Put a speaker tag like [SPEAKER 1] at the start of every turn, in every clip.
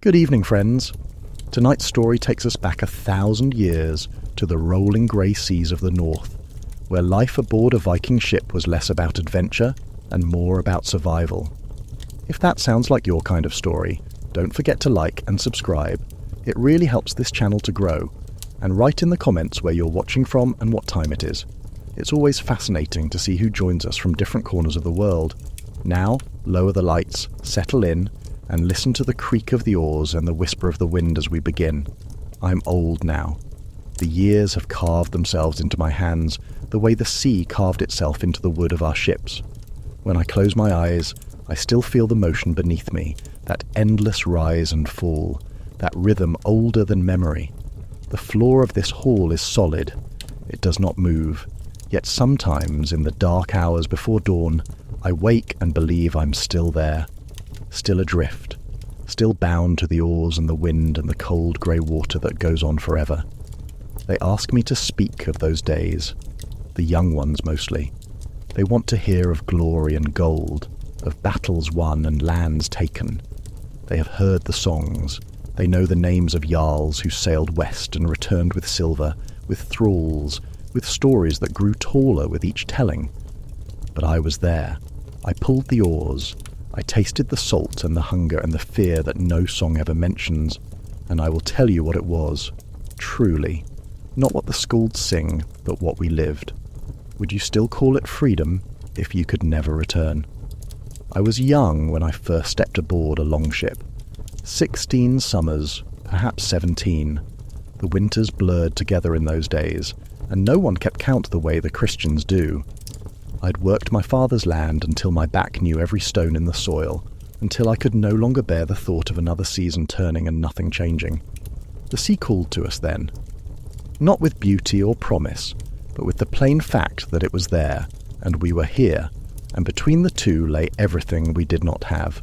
[SPEAKER 1] Good evening, friends. Tonight's story takes us back 1,000 years to the rolling grey seas of the north, where life aboard a Viking ship was less about adventure and more about survival. If that sounds like your kind of story, don't forget to like and subscribe. It really helps this channel to grow. And write in the comments where you're watching from and what time it is. It's always fascinating to see who joins us from different corners of the world. Now, lower the lights, settle in, and listen to the creak of the oars and the whisper of the wind as we begin. I'm old now. The years have carved themselves into my hands the way the sea carved itself into the wood of our ships. When I close my eyes, I still feel the motion beneath me, that endless rise and fall, that rhythm older than memory. The floor of this hall is solid. It does not move. Yet sometimes, in the dark hours before dawn, I wake and believe I'm still there. Still adrift, still bound to the oars and the wind and the cold grey water that goes on forever. They ask me to speak of those days, the young ones mostly. They want to hear of glory and gold, of battles won and lands taken. They have heard the songs. They know the names of jarls who sailed west and returned with silver, with thralls, with stories that grew taller with each telling. But I was there. I pulled the oars. I tasted the salt and the hunger and the fear that no song ever mentions, and I will tell you what it was, truly. Not what the skalds sing, but what we lived. Would you still call it freedom if you could never return? I was young when I first stepped aboard a longship. 16 summers, perhaps 17. The winters blurred together in those days, and no one kept count the way the Christians do. I'd worked my father's land until my back knew every stone in the soil, until I could no longer bear the thought of another season turning and nothing changing. The sea called to us then. Not with beauty or promise, but with the plain fact that it was there, and we were here, and between the two lay everything we did not have.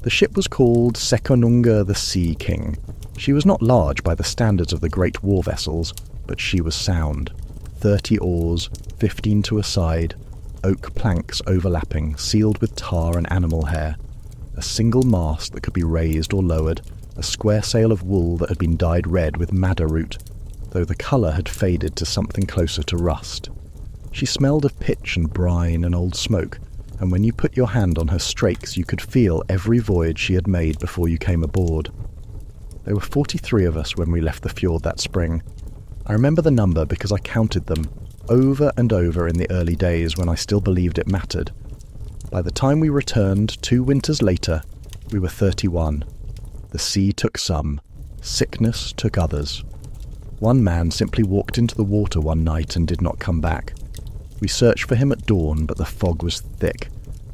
[SPEAKER 1] The ship was called Sekonunga the Sea King. She was not large by the standards of the great war vessels, but she was sound. 30 oars, 15 to a side, oak planks overlapping, sealed with tar and animal hair, a single mast that could be raised or lowered, a square sail of wool that had been dyed red with madder root, though the colour had faded to something closer to rust. She smelled of pitch and brine and old smoke, and when you put your hand on her strakes you could feel every voyage she had made before you came aboard. There were 43 of us when we left the fjord that spring. I remember the number because I counted them, over and over in the early days when I still believed it mattered. By the time we returned 2 winters later, we were 31. The sea took some. Sickness took others. One man simply walked into the water one night and did not come back. We searched for him at dawn, but the fog was thick,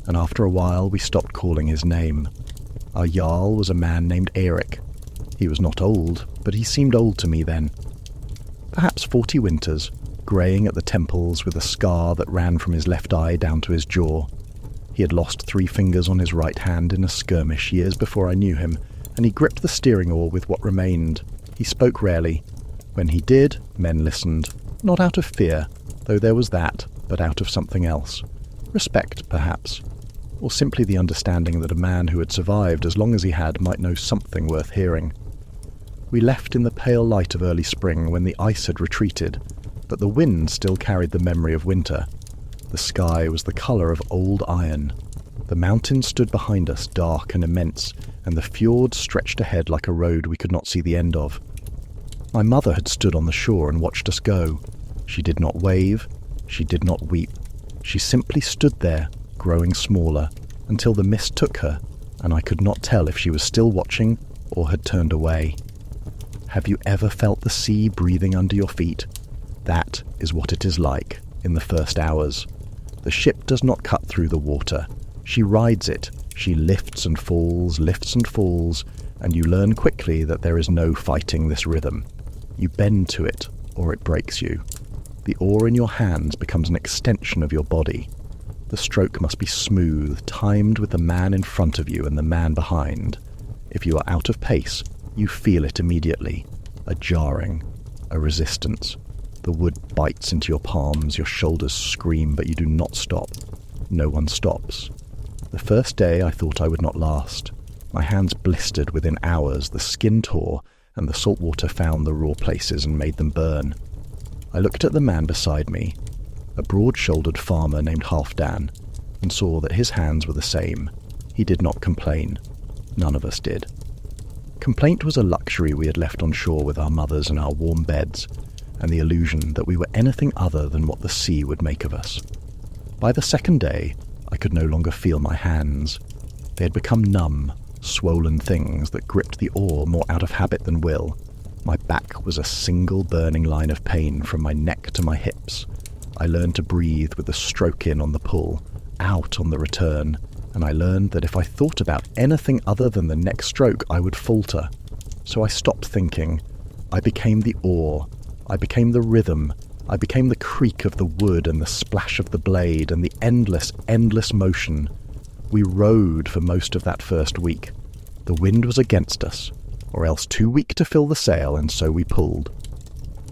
[SPEAKER 1] and after a while we stopped calling his name. Our jarl was a man named Eric. He was not old, but he seemed old to me then. Perhaps 40 winters, greying at the temples with a scar that ran from his left eye down to his jaw. He had lost 3 fingers on his right hand in a skirmish years before I knew him, and he gripped the steering oar with what remained. He spoke rarely. When he did, men listened, not out of fear, though there was that, but out of something else. Respect, perhaps, or simply the understanding that a man who had survived as long as he had might know something worth hearing. We left in the pale light of early spring when the ice had retreated, but the wind still carried the memory of winter. The sky was the colour of old iron. The mountains stood behind us, dark and immense, and the fjord stretched ahead like a road we could not see the end of. My mother had stood on the shore and watched us go. She did not wave, she did not weep. She simply stood there, growing smaller, until the mist took her, and I could not tell if she was still watching or had turned away. Have you ever felt the sea breathing under your feet? That is what it is like in the first hours. The ship does not cut through the water. She rides it. She lifts and falls, and you learn quickly that there is no fighting this rhythm. You bend to it, or it breaks you. The oar in your hands becomes an extension of your body. The stroke must be smooth, timed with the man in front of you and the man behind. If you are out of pace, you feel it immediately. A jarring, a resistance. The wood bites into your palms, your shoulders scream, but you do not stop. No one stops. The first day I thought I would not last. My hands blistered within hours, the skin tore, and the salt water found the raw places and made them burn. I looked at the man beside me, a broad-shouldered farmer named Halfdan, and saw that his hands were the same. He did not complain. None of us did. Complaint was a luxury we had left on shore with our mothers and our warm beds, and the illusion that we were anything other than what the sea would make of us. By the second day, I could no longer feel my hands. They had become numb, swollen things that gripped the oar more out of habit than will. My back was a single burning line of pain from my neck to my hips. I learned to breathe with the stroke in on the pull, out on the return, and I learned that if I thought about anything other than the next stroke, I would falter. So I stopped thinking. I became the oar. I became the rhythm. I became the creak of the wood and the splash of the blade and the endless, endless motion. We rowed for most of that first week. The wind was against us, or else too weak to fill the sail, and so we pulled.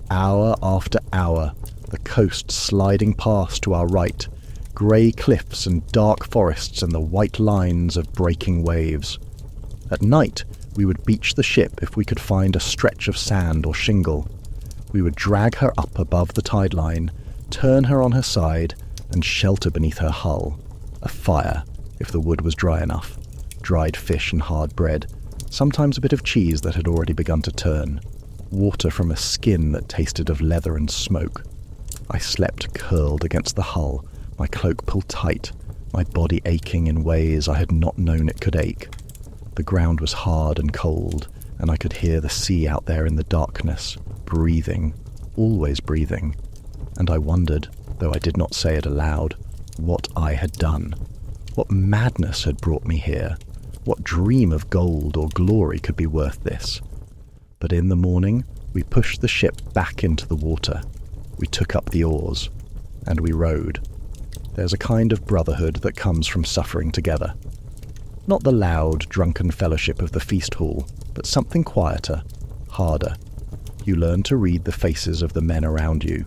[SPEAKER 1] Hour after hour, the coast sliding past to our right, grey cliffs and dark forests and the white lines of breaking waves. At night, we would beach the ship if we could find a stretch of sand or shingle. We would drag her up above the tide line, turn her on her side, and shelter beneath her hull. A fire, if the wood was dry enough, dried fish and hard bread, sometimes a bit of cheese that had already begun to turn, water from a skin that tasted of leather and smoke. I slept curled against the hull, my cloak pulled tight, my body aching in ways I had not known it could ache. The ground was hard and cold, and I could hear the sea out there in the darkness, breathing, always breathing. And I wondered, though I did not say it aloud, what I had done. What madness had brought me here? What dream of gold or glory could be worth this? But in the morning, we pushed the ship back into the water. We took up the oars, and we rowed. There's a kind of brotherhood that comes from suffering together. Not the loud, drunken fellowship of the feast hall, but something quieter, harder. You learn to read the faces of the men around you.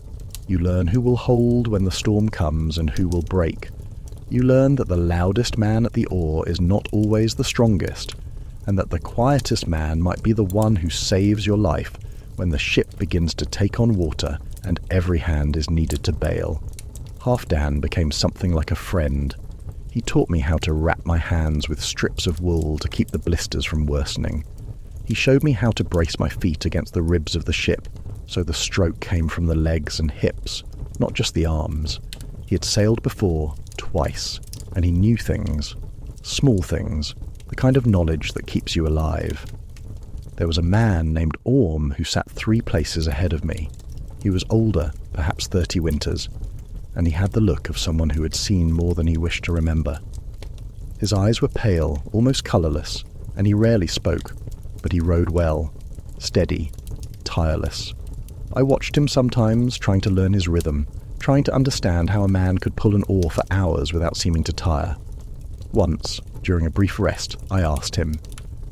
[SPEAKER 1] You learn who will hold when the storm comes and who will break. You learn that the loudest man at the oar is not always the strongest, and that the quietest man might be the one who saves your life when the ship begins to take on water and every hand is needed to bail. Halfdan became something like a friend. He taught me how to wrap my hands with strips of wool to keep the blisters from worsening. He showed me how to brace my feet against the ribs of the ship, so the stroke came from the legs and hips, not just the arms. He had sailed before, twice, and he knew things. Small things, the kind of knowledge that keeps you alive. There was a man named Orm who sat 3 places ahead of me. He was older, perhaps 30 winters, and he had the look of someone who had seen more than he wished to remember. His eyes were pale, almost colourless, and he rarely spoke, but he rowed well, steady, tireless. I watched him sometimes, trying to learn his rhythm, trying to understand how a man could pull an oar for hours without seeming to tire. Once, during a brief rest, I asked him.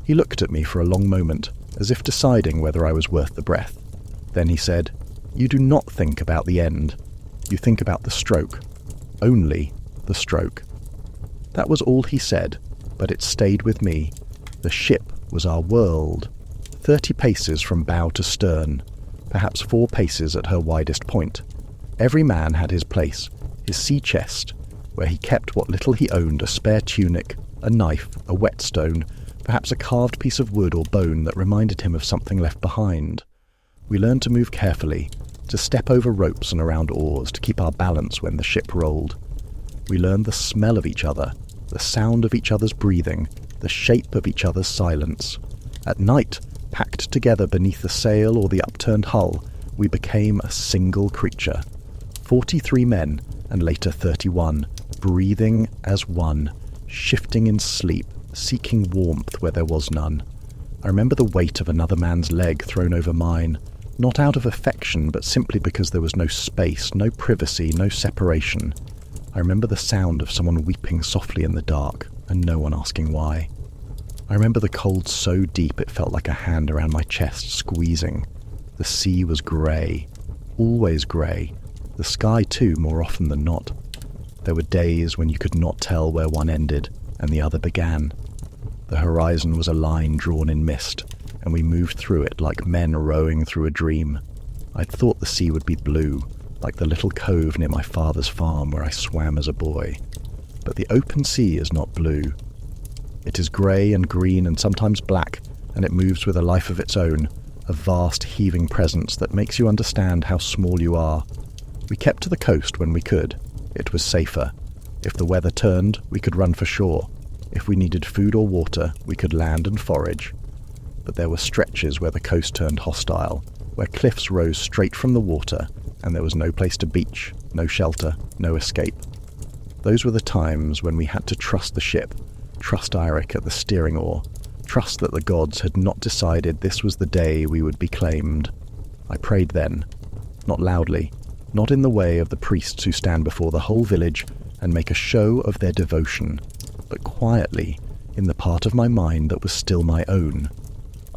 [SPEAKER 1] He looked at me for a long moment, as if deciding whether I was worth the breath. Then he said, "You do not think about the end. You think about the stroke. Only the stroke." That was all he said, but it stayed with me. The ship was our world. 30 paces from bow to stern, perhaps 4 paces at her widest point. Every man had his place, his sea chest, where he kept what little he owned, a spare tunic, a knife, a whetstone, perhaps a carved piece of wood or bone that reminded him of something left behind. We learned to move carefully, to step over ropes and around oars, to keep our balance when the ship rolled. We learned the smell of each other, the sound of each other's breathing, the shape of each other's silence. At night, packed together beneath the sail or the upturned hull, we became a single creature. 43 men, and later 31, breathing as one, shifting in sleep, seeking warmth where there was none. I remember the weight of another man's leg thrown over mine, not out of affection, but simply because there was no space, no privacy, no separation. I remember the sound of someone weeping softly in the dark, and no one asking why. I remember the cold so deep it felt like a hand around my chest, squeezing. The sea was grey, always grey. The sky too, more often than not. There were days when you could not tell where one ended and the other began. The horizon was a line drawn in mist, and we moved through it like men rowing through a dream. I'd thought the sea would be blue, like the little cove near my father's farm where I swam as a boy. But the open sea is not blue. It is grey and green and sometimes black, and it moves with a life of its own, a vast heaving presence that makes you understand how small you are. We kept to the coast when we could. It was safer. If the weather turned, we could run for shore. If we needed food or water, we could land and forage. But there were stretches where the coast turned hostile, where cliffs rose straight from the water, and there was no place to beach, no shelter, no escape. Those were the times when we had to trust the ship, trust Eirik at the steering oar, trust that the gods had not decided this was the day we would be claimed. I prayed then, not loudly, not in the way of the priests who stand before the whole village and make a show of their devotion, but quietly, in the part of my mind that was still my own.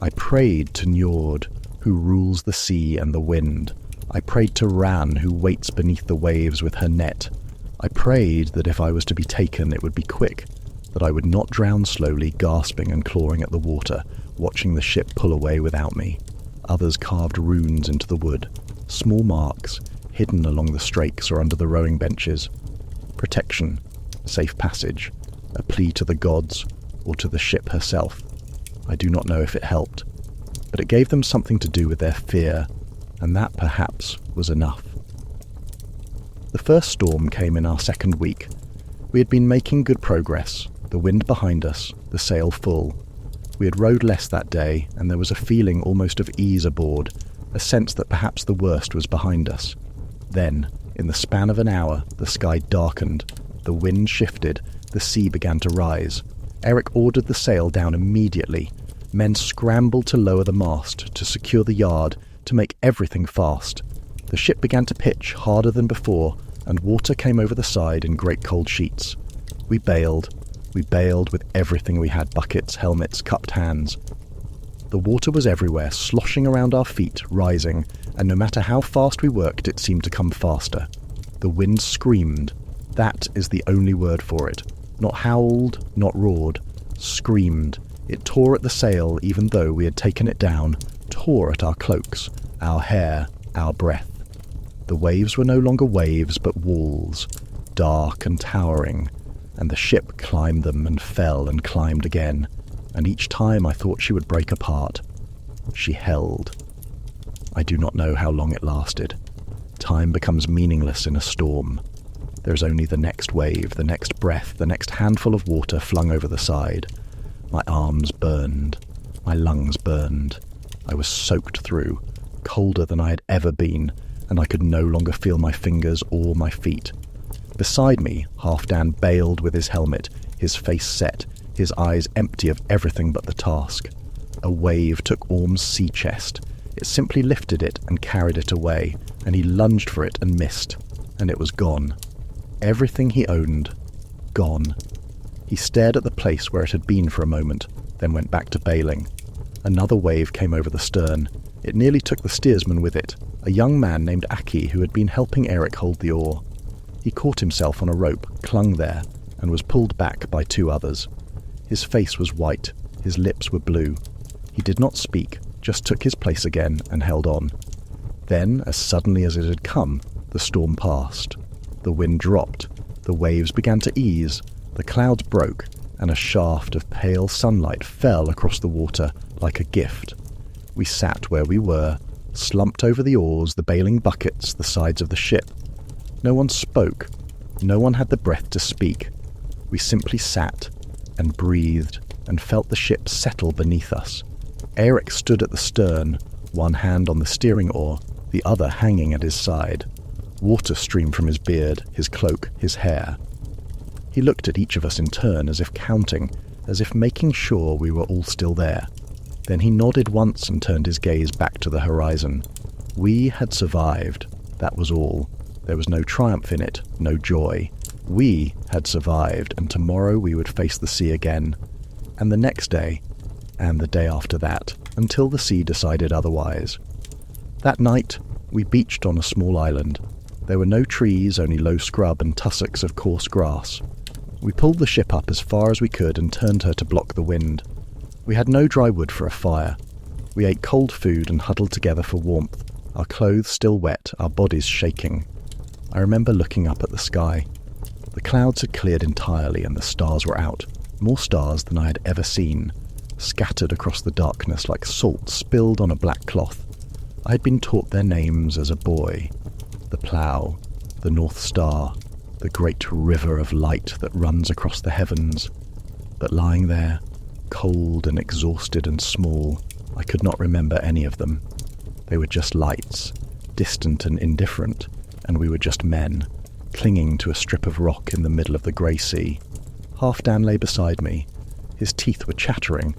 [SPEAKER 1] I prayed to Njord, who rules the sea and the wind. I prayed to Ran, who waits beneath the waves with her net. I prayed that if I was to be taken, it would be quick, that I would not drown slowly, gasping and clawing at the water, watching the ship pull away without me. Others carved runes into the wood, small marks, hidden along the strakes or under the rowing benches. Protection, safe passage, a plea to the gods or to the ship herself. I do not know if it helped, but it gave them something to do with their fear, and that perhaps was enough. The first storm came in our second week. We had been making good progress, the wind behind us, the sail full. We had rowed less that day, and there was a feeling almost of ease aboard, a sense that perhaps the worst was behind us. Then, in the span of an hour, the sky darkened, the wind shifted, the sea began to rise. Eirik ordered the sail down immediately. Men scrambled to lower the mast, to secure the yard, to make everything fast. The ship began to pitch harder than before, and water came over the side in great cold sheets. We bailed with everything we had, buckets, helmets, cupped hands. The water was everywhere, sloshing around our feet, rising, and no matter how fast we worked, it seemed to come faster. The wind screamed. That is the only word for it. Not howled, not roared. Screamed. It tore at the sail even though we had taken it down, tore at our cloaks, our hair, our breath. The waves were no longer waves but walls, dark and towering, and the ship climbed them and fell and climbed again, and each time I thought she would break apart. She held. I do not know how long it lasted. Time becomes meaningless in a storm. There is only the next wave, the next breath, the next handful of water flung over the side. My arms burned. My lungs burned. I was soaked through, colder than I had ever been, and I could no longer feel my fingers or my feet. Beside me, Halfdan bailed with his helmet, his face set, his eyes empty of everything but the task. A wave took Orm's sea chest. It simply lifted it and carried it away, and he lunged for it and missed, and it was gone. Everything he owned, gone. He stared at the place where it had been for a moment, then went back to bailing. Another wave came over the stern. It nearly took the steersman with it, a young man named Aki who had been helping Eirik hold the oar. He caught himself on a rope, clung there, and was pulled back by two others. His face was white, his lips were blue. He did not speak, just took his place again and held on. Then, as suddenly as it had come, the storm passed. The wind dropped, the waves began to ease, the clouds broke, and a shaft of pale sunlight fell across the water like a gift. We sat where we were, slumped over the oars, the bailing buckets, the sides of the ship. No one spoke. No one had the breath to speak. We simply sat and breathed and felt the ship settle beneath us. Eirik stood at the stern, one hand on the steering oar, the other hanging at his side. Water streamed from his beard, his cloak, his hair. He looked at each of us in turn, as if counting, as if making sure we were all still there. Then he nodded once and turned his gaze back to the horizon. We had survived. That was all. There was no triumph in it, no joy. We had survived, and tomorrow we would face the sea again. And the next day, and the day after that, until the sea decided otherwise. That night, we beached on a small island. There were no trees, only low scrub and tussocks of coarse grass. We pulled the ship up as far as we could and turned her to block the wind. We had no dry wood for a fire. We ate cold food and huddled together for warmth, our clothes still wet, our bodies shaking. I remember looking up at the sky. The clouds had cleared entirely and the stars were out, more stars than I had ever seen, scattered across the darkness like salt spilled on a black cloth. I had been taught their names as a boy: the Plough, the North Star, the great river of light that runs across the heavens. But lying there, cold and exhausted and small, I could not remember any of them. They were just lights, distant and indifferent, and we were just men, clinging to a strip of rock in the middle of the grey sea. Halfdan lay beside me. His teeth were chattering.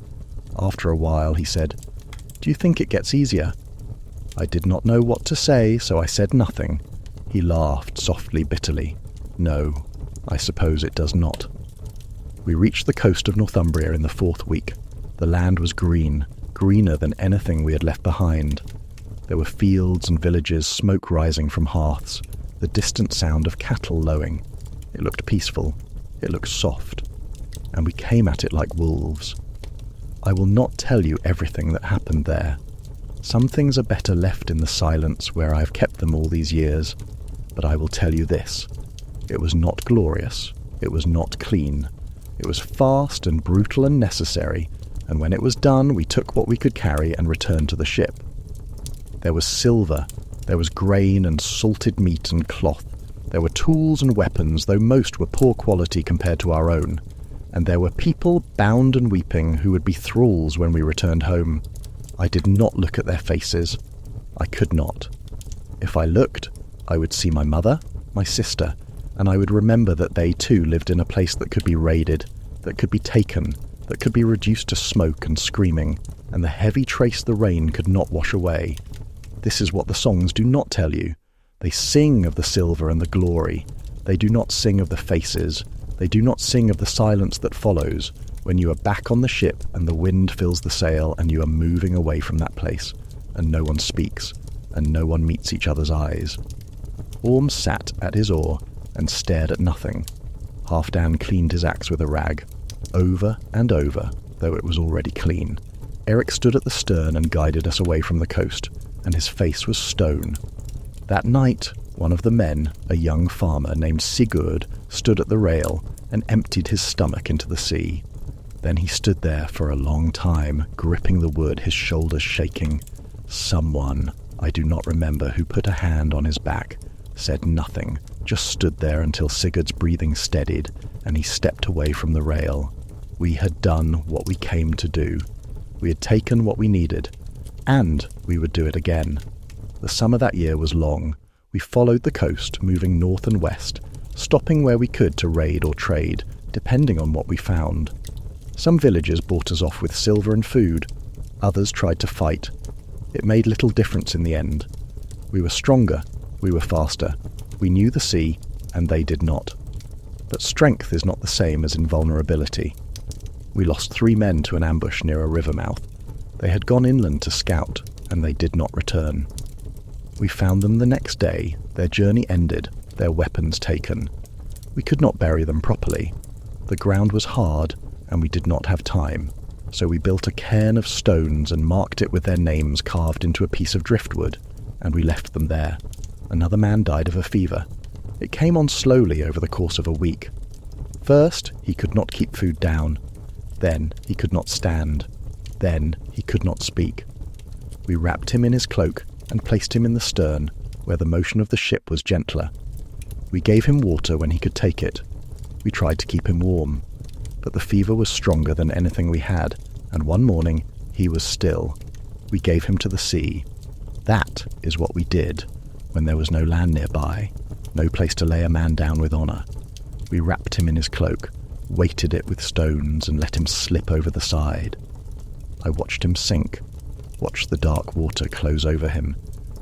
[SPEAKER 1] After a while he said, "Do you think it gets easier?" I did not know what to say, so I said nothing. He laughed softly, bitterly. "No, I suppose it does not." We reached the coast of Northumbria in the 4th week. The land was green, greener than anything we had left behind. There were fields and villages, smoke rising from hearths, the distant sound of cattle lowing. It looked peaceful. It looked soft. And we came at it like wolves. I will not tell you everything that happened there. Some things are better left in the silence where I have kept them all these years. But I will tell you this. It was not glorious. It was not clean. It was fast and brutal and necessary, and when it was done, we took what we could carry and returned to the ship. There was silver. There was grain and salted meat and cloth. There were tools and weapons, though most were poor quality compared to our own. And there were people bound and weeping who would be thralls when we returned home. I did not look at their faces. I could not. If I looked, I would see my mother, my sister, and I would remember that they too lived in a place that could be raided, that could be taken, that could be reduced to smoke and screaming, and the heavy trace the rain could not wash away. This is what the songs do not tell you. They sing of the silver and the glory. They do not sing of the faces. They do not sing of the silence that follows, when you are back on the ship and the wind fills the sail and you are moving away from that place, and no one speaks, and no one meets each other's eyes. Orm sat at his oar and stared at nothing. Halfdan cleaned his axe with a rag, over and over, though it was already clean. Eric stood at the stern and guided us away from the coast, and his face was stone. That night, one of the men, a young farmer named Sigurd, stood at the rail and emptied his stomach into the sea. Then he stood there for a long time, gripping the wood, his shoulders shaking. Someone, I do not remember who, put a hand on his back, said nothing, just stood there until Sigurd's breathing steadied and he stepped away from the rail. We had done what we came to do. We had taken what we needed, and we would do it again. The summer that year was long. We followed the coast, moving north and west, stopping where we could to raid or trade, depending on what we found. Some villages bought us off with silver and food. Others tried to fight. It made little difference in the end. We were stronger. We were faster. We knew the sea, and they did not. But strength is not the same as invulnerability. We lost 3 men to an ambush near a river mouth. They had gone inland to scout, and they did not return. We found them the next day, their journey ended, their weapons taken. We could not bury them properly. The ground was hard, and we did not have time, so we built a cairn of stones and marked it with their names carved into a piece of driftwood, and we left them there. Another man died of a fever. It came on slowly over the course of a week. First, he could not keep food down. Then, he could not stand. Then, he could not speak. We wrapped him in his cloak and placed him in the stern, where the motion of the ship was gentler. We gave him water when he could take it. We tried to keep him warm, but the fever was stronger than anything we had, and one morning he was still. We gave him to the sea. That is what we did when there was no land nearby, no place to lay a man down with honour. We wrapped him in his cloak, weighted it with stones, and let him slip over the side. I watched him sink, watched the dark water close over him,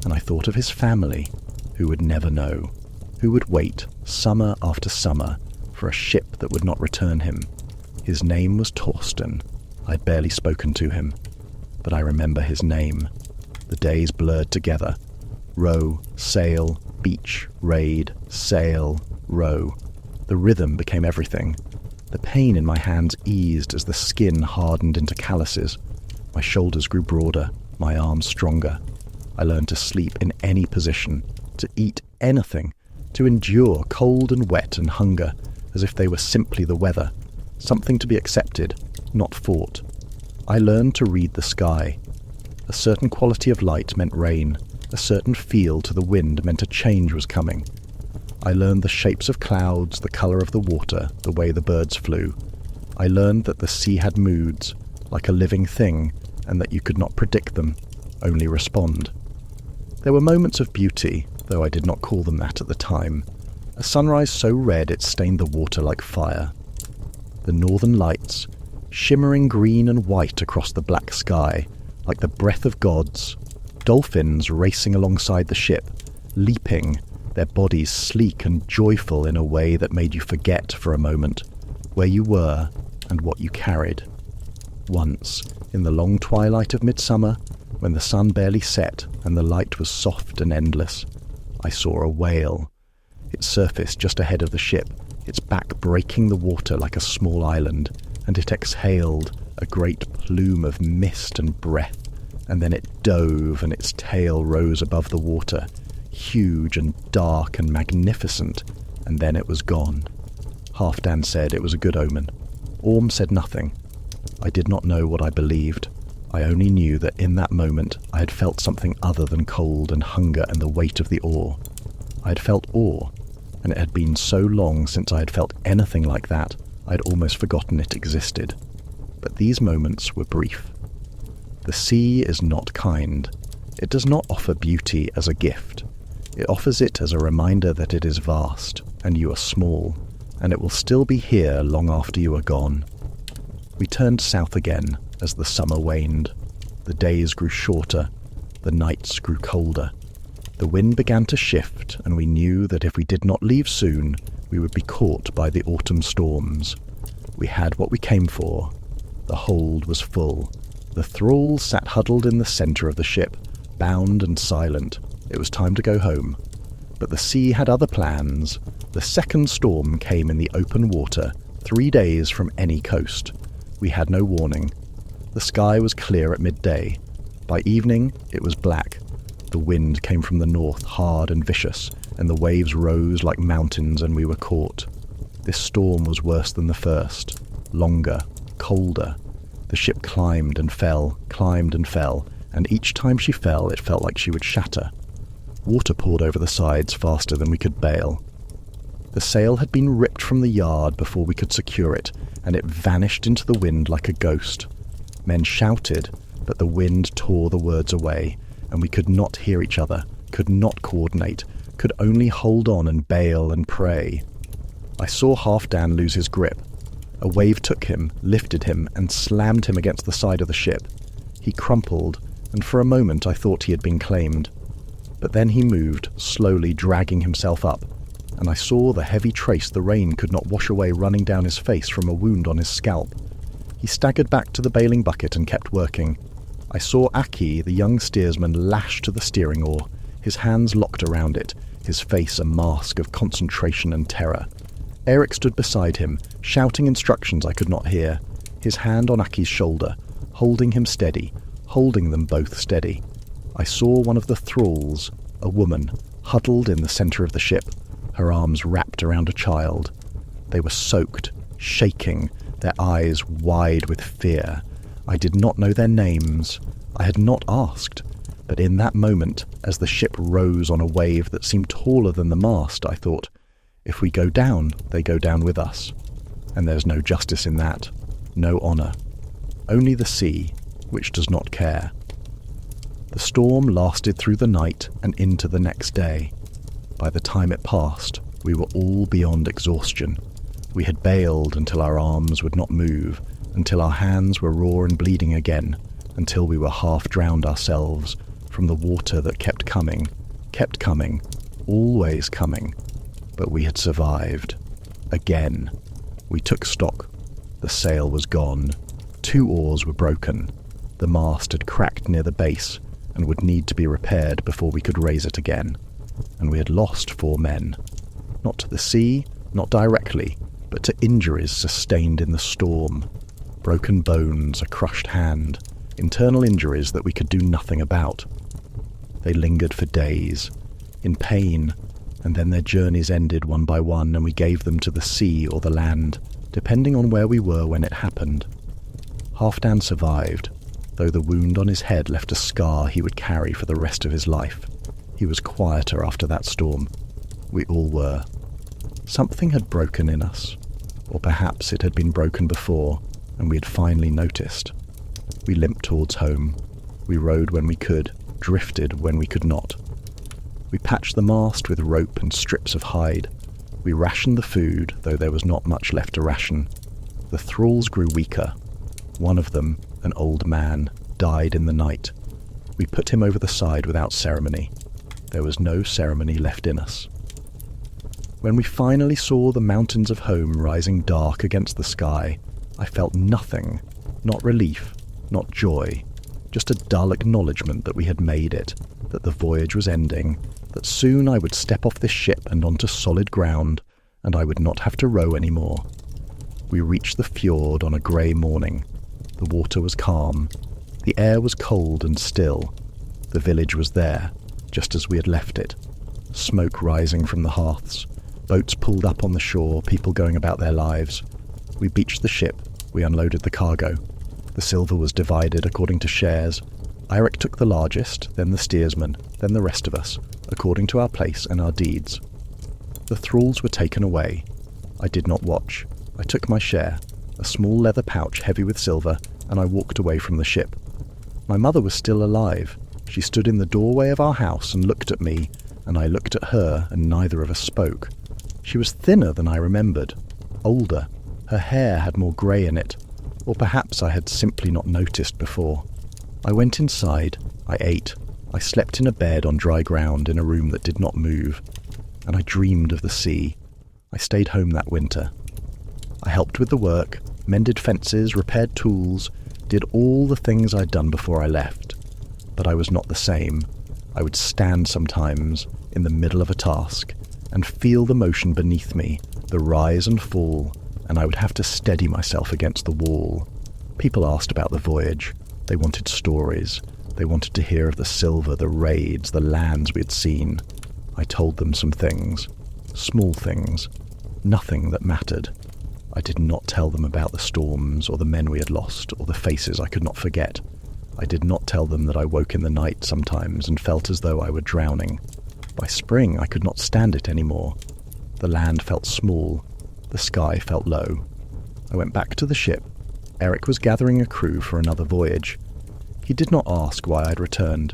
[SPEAKER 1] and I thought of his family, who would never know, who would wait summer after summer for a ship that would not return him. His name was Torsten. I'd barely spoken to him, but I remember his name. The days blurred together. Row, sail, beach, raid, sail, row. The rhythm became everything. The pain in my hands eased as the skin hardened into calluses. My shoulders grew broader, my arms stronger. I learned to sleep in any position, to eat anything, to endure cold and wet and hunger as if they were simply the weather, something to be accepted, not fought. I learned to read the sky. A certain quality of light meant rain, a certain feel to the wind meant a change was coming. I learned the shapes of clouds, the colour of the water, the way the birds flew. I learned that the sea had moods, like a living thing, and that you could not predict them, only respond. There were moments of beauty, though I did not call them that at the time. A sunrise so red it stained the water like fire. The northern lights, shimmering green and white across the black sky, like the breath of gods. Dolphins racing alongside the ship, leaping, their bodies sleek and joyful in a way that made you forget for a moment where you were and what you carried. Once, in the long twilight of midsummer, when the sun barely set and the light was soft and endless, I saw a whale. It surfaced just ahead of the ship, its back breaking the water like a small island, and it exhaled a great plume of mist and breath, and then it dove and its tail rose above the water, huge and dark and magnificent, and then it was gone. Halfdan said it was a good omen. Orm said nothing. I did not know what I believed. I only knew that in that moment I had felt something other than cold and hunger and the weight of the oar. I had felt awe, and it had been so long since I had felt anything like that, I had almost forgotten it existed. But these moments were brief. The sea is not kind. It does not offer beauty as a gift. It offers it as a reminder that it is vast, and you are small, and it will still be here long after you are gone. We turned south again as the summer waned. The days grew shorter, the nights grew colder. The wind began to shift, and we knew that if we did not leave soon, we would be caught by the autumn storms. We had what we came for. The hold was full. The thralls sat huddled in the centre of the ship, bound and silent. It was time to go home. But the sea had other plans. The second storm came in the open water, 3 days from any coast. We had no warning. The sky was clear at midday. By evening, it was black. The wind came from the north, hard and vicious, and the waves rose like mountains, and we were caught. This storm was worse than the first. Longer, colder. The ship climbed and fell, and each time she fell, it felt like she would shatter. Water poured over the sides faster than we could bail. The sail had been ripped from the yard before we could secure it, and it vanished into the wind like a ghost. Men shouted, but the wind tore the words away, and we could not hear each other, could not coordinate, could only hold on and bail and pray. I saw Halfdan lose his grip. A wave took him, lifted him, and slammed him against the side of the ship. He crumpled, and for a moment I thought he had been claimed. But then he moved, slowly dragging himself up, and I saw the heavy trace the rain could not wash away running down his face from a wound on his scalp. He staggered back to the bailing bucket and kept working. I saw Aki, the young steersman, lash to the steering oar, his hands locked around it, his face a mask of concentration and terror. Eric stood beside him, shouting instructions I could not hear, his hand on Aki's shoulder, holding him steady, holding them both steady. I saw one of the thralls, a woman, huddled in the centre of the ship, her arms wrapped around a child. They were soaked, shaking, their eyes wide with fear. I did not know their names. I had not asked. But in that moment, as the ship rose on a wave that seemed taller than the mast, I thought, if we go down, they go down with us. And there's no justice in that, no honour. Only the sea, which does not care. The storm lasted through the night and into the next day. By the time it passed, we were all beyond exhaustion. We had bailed until our arms would not move, until our hands were raw and bleeding again, until we were half drowned ourselves from the water that kept coming, always coming. But we had survived. Again. We took stock. The sail was gone. 2 oars were broken. The mast had cracked near the base and would need to be repaired before we could raise it again. And we had lost 4 men. Not to the sea, not directly, but to injuries sustained in the storm. Broken bones, a crushed hand, internal injuries that we could do nothing about. They lingered for days, in pain, and then their journeys ended one by one, and we gave them to the sea or the land, depending on where we were when it happened. Halfdan survived, though the wound on his head left a scar he would carry for the rest of his life. He was quieter after that storm. We all were. Something had broken in us, or perhaps it had been broken before, and we had finally noticed. We limped towards home. We rowed when we could, drifted when we could not. We patched the mast with rope and strips of hide. We rationed the food, though there was not much left to ration. The thralls grew weaker. One of them, an old man, died in the night. We put him over the side without ceremony. There was no ceremony left in us. When we finally saw the mountains of home rising dark against the sky, I felt nothing, not relief, not joy, just a dull acknowledgement that we had made it, that the voyage was ending, that soon I would step off this ship and onto solid ground, and I would not have to row anymore. We reached the fjord on a grey morning. The water was calm. The air was cold and still. The village was there, just as we had left it. Smoke rising from the hearths. Boats pulled up on the shore, people going about their lives. We beached the ship. We unloaded the cargo. The silver was divided according to shares. Eirik took the largest, then the steersman, then the rest of us, according to our place and our deeds. The thralls were taken away. I did not watch. I took my share, a small leather pouch heavy with silver, and I walked away from the ship. My mother was still alive. She stood in the doorway of our house and looked at me, and I looked at her, and neither of us spoke. She was thinner than I remembered, older. Her hair had more grey in it, or perhaps I had simply not noticed before. I went inside, I ate, I slept in a bed on dry ground in a room that did not move, and I dreamed of the sea. I stayed home that winter. I helped with the work, mended fences, repaired tools, did all the things I'd done before I left. But I was not the same. I would stand sometimes in the middle of a task and feel the motion beneath me, the rise and fall, and I would have to steady myself against the wall. People asked about the voyage. They wanted stories. They wanted to hear of the silver, the raids, the lands we had seen. I told them some things, small things, nothing that mattered. I did not tell them about the storms or the men we had lost or the faces I could not forget. I did not tell them that I woke in the night sometimes and felt as though I were drowning. By spring I could not stand it anymore. The land felt small. The sky felt low. I went back to the ship. Eirik was gathering a crew for another voyage. He did not ask why I'd returned.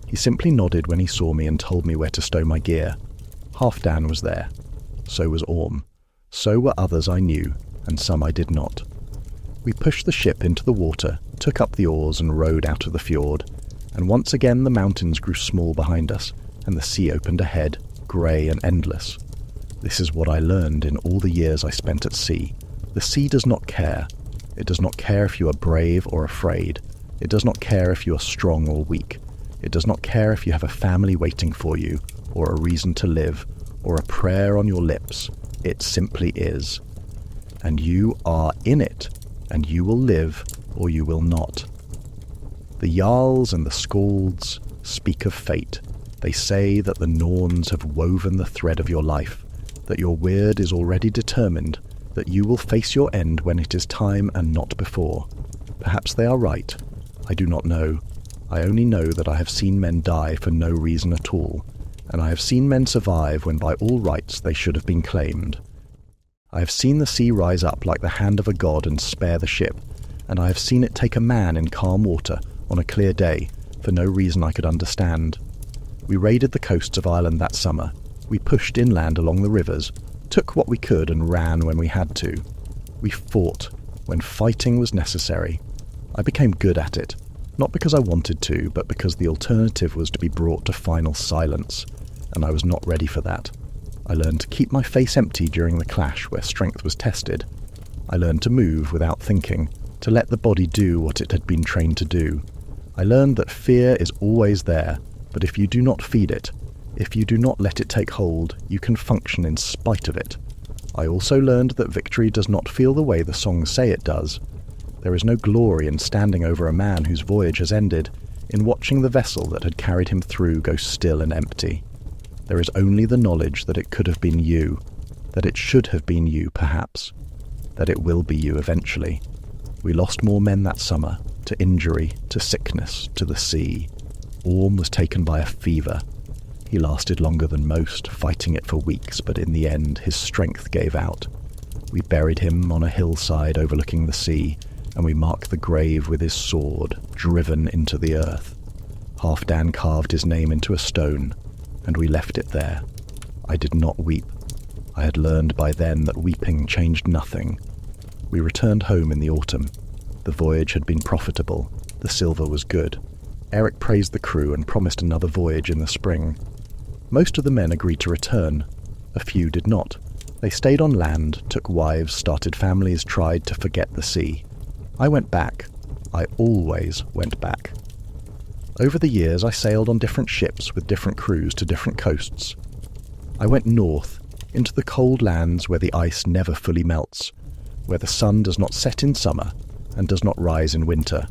[SPEAKER 1] He simply nodded when he saw me and told me where to stow my gear. Halfdan was there. So was Orm. So were others I knew, and some I did not. We pushed the ship into the water, took up the oars and rowed out of the fjord, and once again the mountains grew small behind us, and the sea opened ahead, grey and endless. This is what I learned in all the years I spent at sea. The sea does not care. It does not care if you are brave or afraid. It does not care if you are strong or weak. It does not care if you have a family waiting for you, or a reason to live, or a prayer on your lips. It simply is. And you are in it, and you will live or you will not. The Jarls and the Skalds speak of fate. They say that the Norns have woven the thread of your life, that your weird is already determined, that you will face your end when it is time and not before. Perhaps they are right. I do not know. I only know that I have seen men die for no reason at all, and I have seen men survive when by all rights they should have been claimed. I have seen the sea rise up like the hand of a god and spare the ship, and I have seen it take a man in calm water on a clear day for no reason I could understand. We raided the coasts of Ireland that summer. We pushed inland along the rivers, took what we could and ran when we had to. We fought when fighting was necessary. I became good at it, not because I wanted to, but because the alternative was to be brought to final silence, and I was not ready for that. I learned to keep my face empty during the clash where strength was tested. I learned to move without thinking, to let the body do what it had been trained to do. I learned that fear is always there, but if you do not feed it, if you do not let it take hold, you can function in spite of it. I also learned that victory does not feel the way the songs say it does. There is no glory in standing over a man whose voyage has ended, in watching the vessel that had carried him through go still and empty. There is only the knowledge that it could have been you, that it should have been you perhaps, that it will be you eventually. We lost more men that summer, to injury, to sickness, to the sea. Orm was taken by a fever. He lasted longer than most, fighting it for weeks, but in the end his strength gave out. We buried him on a hillside overlooking the sea, and we marked the grave with his sword, driven into the earth. Halfdan carved his name into a stone, and we left it there. I did not weep. I had learned by then that weeping changed nothing. We returned home in the autumn. The voyage had been profitable. The silver was good. Eric praised the crew and promised another voyage in the spring. Most of the men agreed to return. A few did not. They stayed on land, took wives, started families, tried to forget the sea. I went back. I always went back. Over the years I sailed on different ships with different crews to different coasts. I went north, into the cold lands where the ice never fully melts, where the sun does not set in summer and does not rise in winter.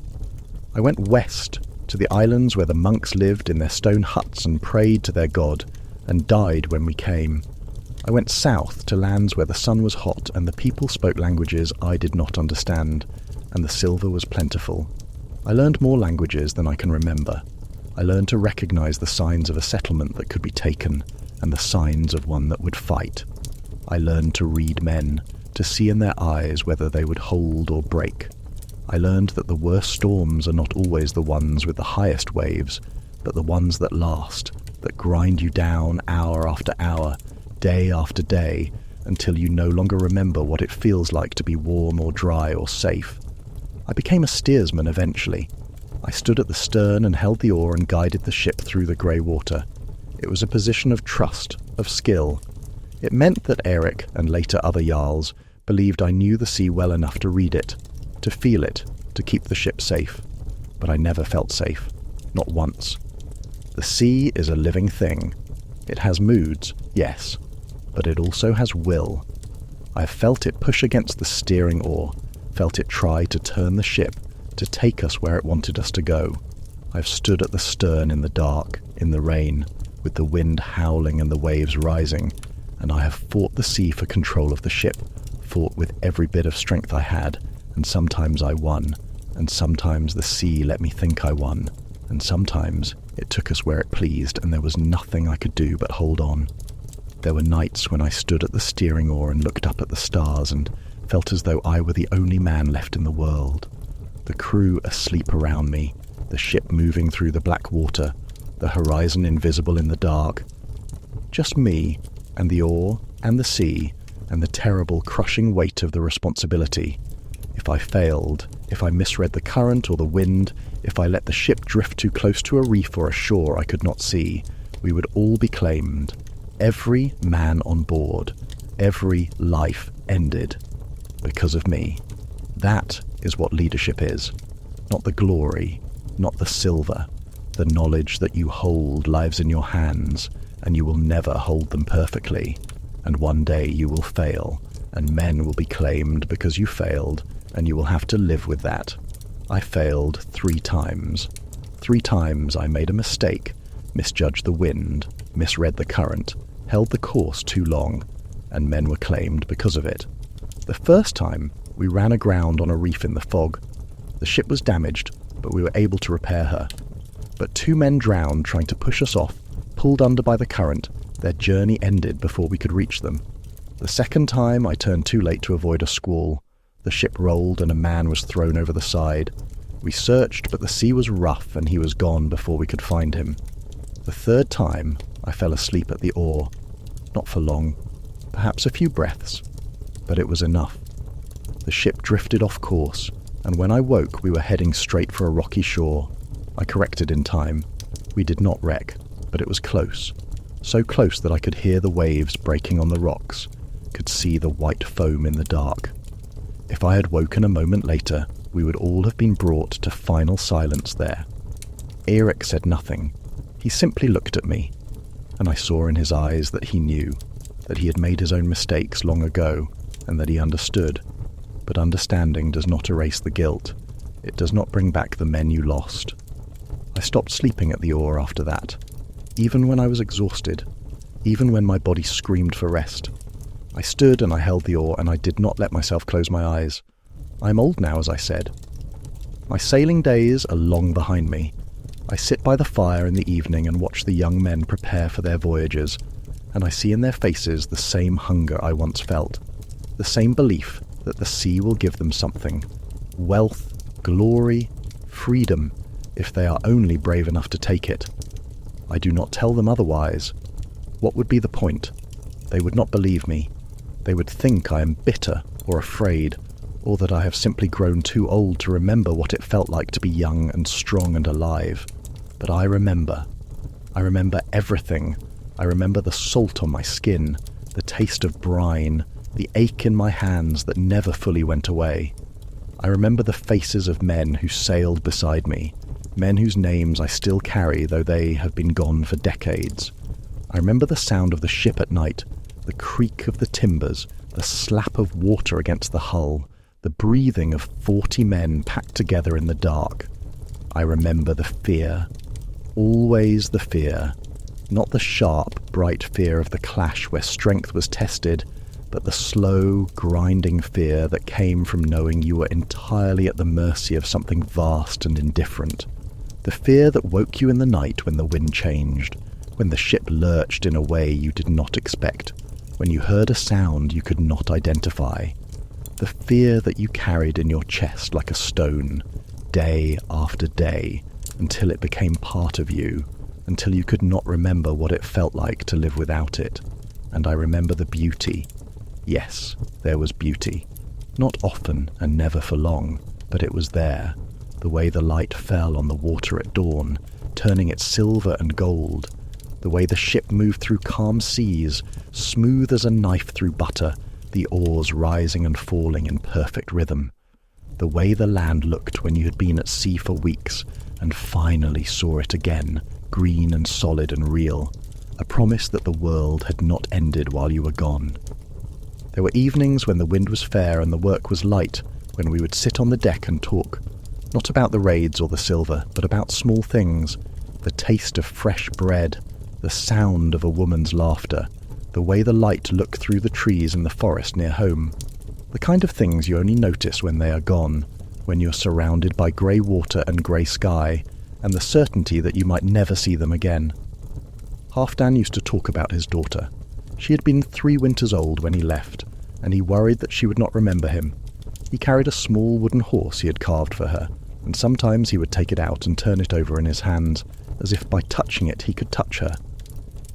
[SPEAKER 1] I went west, to the islands where the monks lived in their stone huts and prayed to their god, and died when we came. I went south to lands where the sun was hot and the people spoke languages I did not understand, and the silver was plentiful. I learned more languages than I can remember. I learned to recognize the signs of a settlement that could be taken, and the signs of one that would fight. I learned to read men, to see in their eyes whether they would hold or break. I learned that the worst storms are not always the ones with the highest waves, but the ones that last, that grind you down hour after hour, day after day, until you no longer remember what it feels like to be warm or dry or safe. I became a steersman eventually. I stood at the stern and held the oar and guided the ship through the grey water. It was a position of trust, of skill. It meant that Eric, and later other Jarls, believed I knew the sea well enough to read it, to feel it, to keep the ship safe. But I never felt safe. Not once. The sea is a living thing. It has moods, yes, but it also has will. I have felt it push against the steering oar, felt it try to turn the ship, to take us where it wanted us to go. I've stood at the stern in the dark, in the rain, with the wind howling and the waves rising, and I have fought the sea for control of the ship, fought with every bit of strength I had, and sometimes I won, and sometimes the sea let me think I won, and sometimes it took us where it pleased, and there was nothing I could do but hold on. There were nights when I stood at the steering oar and looked up at the stars and felt as though I were the only man left in the world. The crew asleep around me, the ship moving through the black water, the horizon invisible in the dark. Just me, and the oar, and the sea, and the terrible crushing weight of the responsibility. If I failed, if I misread the current or the wind, if I let the ship drift too close to a reef or a shore I could not see, we would all be claimed. Every man on board, every life ended because of me. That is what leadership is. Not the glory, not the silver. The knowledge that you hold lives in your hands, and you will never hold them perfectly. And one day you will fail, and men will be claimed because you failed, and you will have to live with that. I failed 3 times. 3 times I made a mistake, misjudged the wind, misread the current, held the course too long, and men were claimed because of it. The first time, we ran aground on a reef in the fog. The ship was damaged, but we were able to repair her. But 2 men drowned trying to push us off, pulled under by the current. Their journey ended before we could reach them. The second time, I turned too late to avoid a squall. The ship rolled and a man was thrown over the side. We searched, but the sea was rough and he was gone before we could find him. The third time, I fell asleep at the oar. Not for long, perhaps a few breaths, but it was enough. The ship drifted off course, and when I woke we were heading straight for a rocky shore. I corrected in time. We did not wreck, but it was close. So close that I could hear the waves breaking on the rocks, could see the white foam in the dark. If I had woken a moment later, we would all have been brought to final silence there. Eric said nothing. He simply looked at me, and I saw in his eyes that he knew that he had made his own mistakes long ago, and that he understood. But understanding does not erase the guilt. It does not bring back the men you lost. I stopped sleeping at the oar after that, even when I was exhausted, even when my body screamed for rest. I stood and I held the oar, and I did not let myself close my eyes. I am old now, as I said. My sailing days are long behind me. I sit by the fire in the evening and watch the young men prepare for their voyages, and I see in their faces the same hunger I once felt, the same belief that the sea will give them something: wealth, glory, freedom, if they are only brave enough to take it. I do not tell them otherwise. What would be the point? They would not believe me. They would think I am bitter or afraid, or that I have simply grown too old to remember what it felt like to be young and strong and alive. But I remember. I remember everything. I remember the salt on my skin, the taste of brine, the ache in my hands that never fully went away. I remember the faces of men who sailed beside me, men whose names I still carry though they have been gone for decades. I remember the sound of the ship at night, the creak of the timbers, the slap of water against the hull, the breathing of 40 men packed together in the dark. I remember the fear. Always the fear. Not the sharp, bright fear of the clash where strength was tested, but the slow, grinding fear that came from knowing you were entirely at the mercy of something vast and indifferent. The fear that woke you in the night when the wind changed, when the ship lurched in a way you did not expect, when you heard a sound you could not identify. The fear that you carried in your chest like a stone, day after day, until it became part of you, until you could not remember what it felt like to live without it. And I remember the beauty. Yes, there was beauty. Not often and never for long, but it was there. The way the light fell on the water at dawn, turning it silver and gold. The way the ship moved through calm seas, smooth as a knife through butter, the oars rising and falling in perfect rhythm. The way the land looked when you had been at sea for weeks and finally saw it again, green and solid and real, a promise that the world had not ended while you were gone. There were evenings when the wind was fair and the work was light, when we would sit on the deck and talk, not about the raids or the silver, but about small things, the taste of fresh bread, the sound of a woman's laughter, the way the light looked through the trees in the forest near home, the kind of things you only notice when they are gone, when you're surrounded by grey water and grey sky, and the certainty that you might never see them again. Halfdan used to talk about his daughter. She had been 3 winters old when he left, and he worried that she would not remember him. He carried a small wooden horse he had carved for her, and sometimes he would take it out and turn it over in his hands, as if by touching it he could touch her.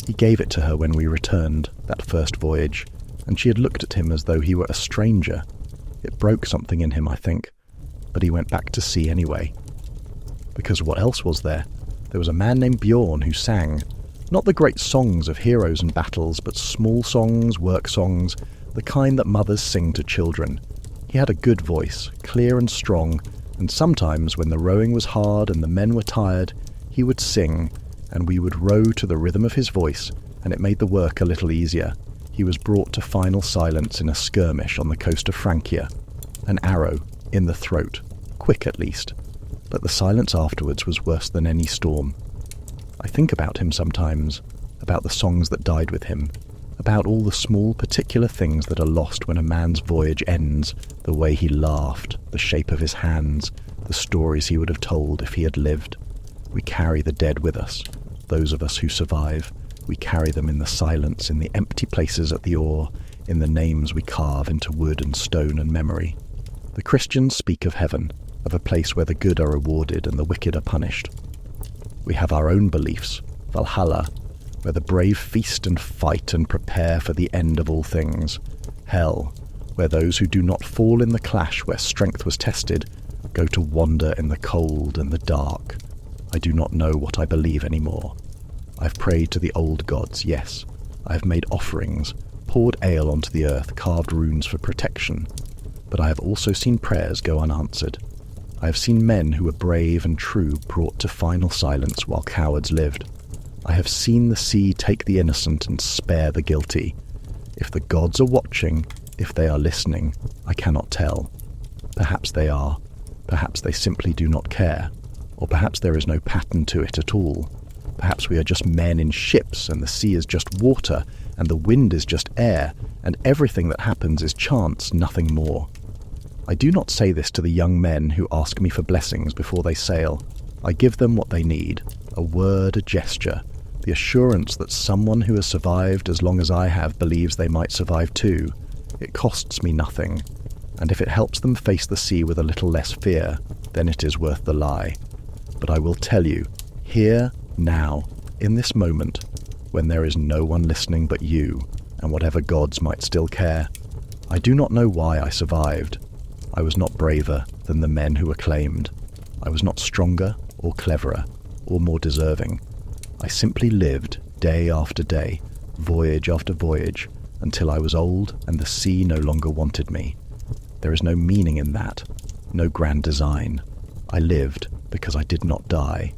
[SPEAKER 1] He gave it to her when we returned, that first voyage, and she had looked at him as though he were a stranger. It broke something in him, I think, but he went back to sea anyway. Because what else was there? There was a man named Bjorn who sang, not the great songs of heroes and battles, but small songs, work songs, the kind that mothers sing to children. He had a good voice, clear and strong, and sometimes when the rowing was hard and the men were tired, he would sing, and we would row to the rhythm of his voice, and it made the work a little easier. He was brought to final silence in a skirmish on the coast of Francia. An arrow in the throat, quick at least, but the silence afterwards was worse than any storm. I think about him sometimes, about the songs that died with him, about all the small particular things that are lost when a man's voyage ends, the way he laughed, the shape of his hands, the stories he would have told if he had lived. We carry the dead with us, those of us who survive. We carry them in the silence, in the empty places at the oar, in the names we carve into wood and stone and memory. The Christians speak of heaven, of a place where the good are rewarded and the wicked are punished. We have our own beliefs, Valhalla, where the brave feast and fight and prepare for the end of all things. Hell, where those who do not fall in the clash where strength was tested go to wander in the cold and the dark. I do not know what I believe anymore. I've prayed to the old gods, yes. I have made offerings, poured ale onto the earth, carved runes for protection. But I have also seen prayers go unanswered. I have seen men who were brave and true brought to final silence while cowards lived. I have seen the sea take the innocent and spare the guilty. If the gods are watching, if they are listening, I cannot tell. Perhaps they are. Perhaps they simply do not care. Or perhaps there is no pattern to it at all. Perhaps we are just men in ships, and the sea is just water, and the wind is just air, and everything that happens is chance, nothing more. I do not say this to the young men who ask me for blessings before they sail. I give them what they need, a word, a gesture, the assurance that someone who has survived as long as I have believes they might survive too. It costs me nothing, and if it helps them face the sea with a little less fear, then it is worth the lie. But I will tell you, here, now, in this moment, when there is no one listening but you, and whatever gods might still care, I do not know why I survived. I was not braver than the men who were claimed. I was not stronger or cleverer or more deserving. I simply lived day after day, voyage after voyage, until I was old and the sea no longer wanted me. There is no meaning in that, no grand design. I lived because I did not die.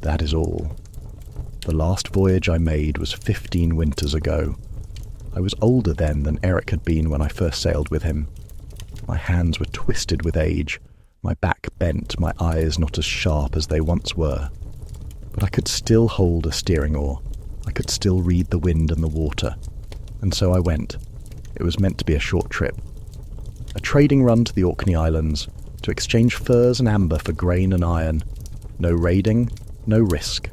[SPEAKER 1] That is all. The last voyage I made was 15 winters ago. I was older then than Eric had been when I first sailed with him. My hands were twisted with age, my back bent, my eyes not as sharp as they once were. But I could still hold a steering oar. I could still read the wind and the water. And so I went. It was meant to be a short trip. A trading run to the Orkney Islands, to exchange furs and amber for grain and iron. No raiding, no risk.